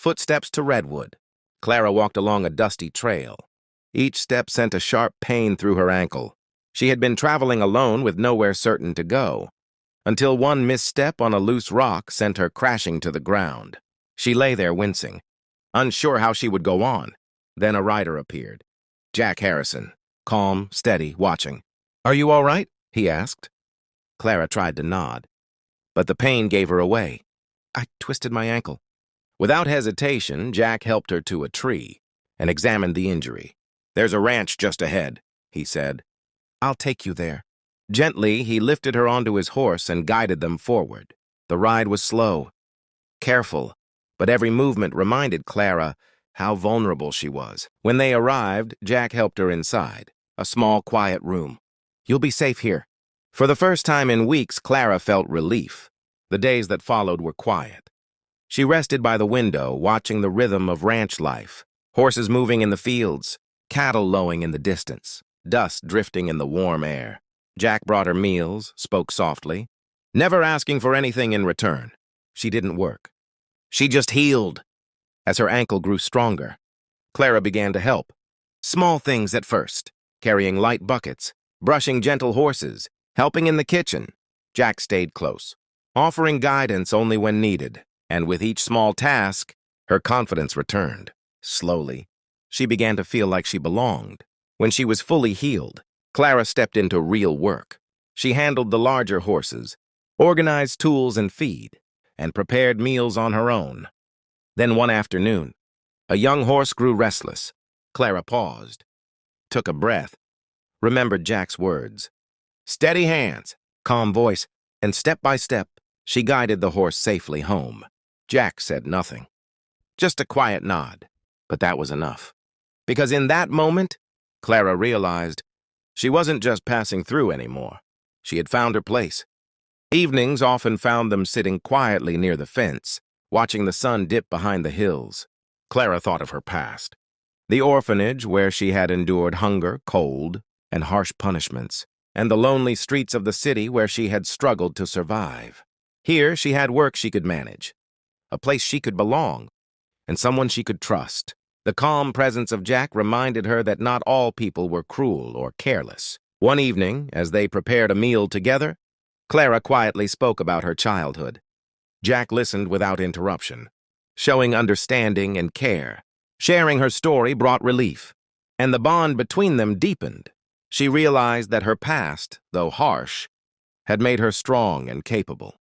footsteps to Redwood. Clara walked along a dusty trail. Each step sent a sharp pain through her ankle. She had been traveling alone with nowhere certain to go, until one misstep on a loose rock sent her crashing to the ground. She lay there wincing, unsure how she would go on. Then a rider appeared. Jack Harrison, calm, steady, watching. "Are you all right?" he asked. Clara tried to nod, but the pain gave her away. "I twisted my ankle." Without hesitation, Jack helped her to a tree and examined the injury. "There's a ranch just ahead," he said. "I'll take you there." Gently, he lifted her onto his horse and guided them forward. The ride was slow, careful, but every movement reminded Clara how vulnerable she was. When they arrived, Jack helped her inside, a small, quiet room. "You'll be safe here." For the first time in weeks, Clara felt relief. The days that followed were quiet. She rested by the window, watching the rhythm of ranch life, horses moving in the fields, cattle lowing in the distance, dust drifting in the warm air. Jack brought her meals, spoke softly, never asking for anything in return. She didn't work. She just healed. As her ankle grew stronger, Clara began to help. Small things at first, carrying light buckets, brushing gentle horses, helping in the kitchen. Jack stayed close, offering guidance only when needed, and with each small task, her confidence returned. Slowly, she began to feel like she belonged. When she was fully healed, Clara stepped into real work. She handled the larger horses, organized tools and feed, and prepared meals on her own. Then one afternoon, a young horse grew restless. Clara paused, took a breath, remembered Jack's words. Steady hands, calm voice, and step by step, she guided the horse safely home. Jack said nothing, just a quiet nod, but that was enough. Because in that moment, Clara realized she wasn't just passing through anymore. She had found her place. Evenings often found them sitting quietly near the fence, watching the sun dip behind the hills. Clara thought of her past. The orphanage where she had endured hunger, cold, and harsh punishments, and the lonely streets of the city where she had struggled to survive. Here she had work she could manage, a place she could belong, and someone she could trust. The calm presence of Jack reminded her that not all people were cruel or careless. One evening, as they prepared a meal together, Clara quietly spoke about her childhood. Jack listened without interruption, showing understanding and care. Sharing her story brought relief, and the bond between them deepened. She realized that her past, though harsh, had made her strong and capable,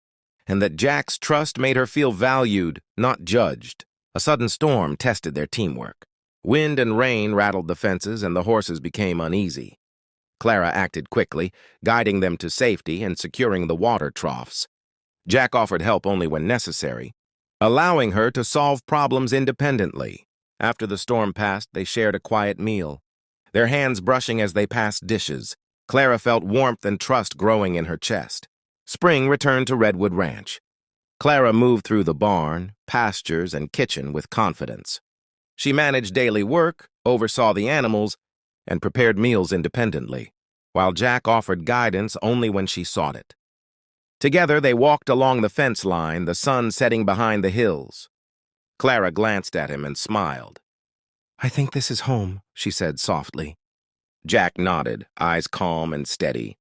and that Jack's trust made her feel valued, not judged. A sudden storm tested their teamwork. Wind and rain rattled the fences, and the horses became uneasy. Clara acted quickly, guiding them to safety and securing the water troughs. Jack offered help only when necessary, allowing her to solve problems independently. After the storm passed, they shared a quiet meal, their hands brushing as they passed dishes. Clara felt warmth and trust growing in her chest. Spring returned to Redwood Ranch. Clara moved through the barn, pastures, and kitchen with confidence. She managed daily work, oversaw the animals, and prepared meals independently, while Jack offered guidance only when she sought it. Together, they walked along the fence line, the sun setting behind the hills. Clara glanced at him and smiled. "I think this is home," she said softly. Jack nodded, eyes calm and steady.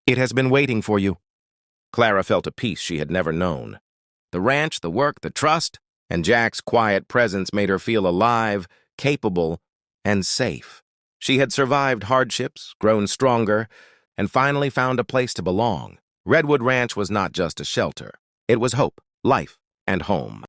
"It has been waiting for you." Clara felt a peace she had never known. The ranch, the work, the trust, and Jack's quiet presence made her feel alive, capable, and safe. She had survived hardships, grown stronger, and finally found a place to belong. Redwood Ranch was not just a shelter. It was hope, life, and home.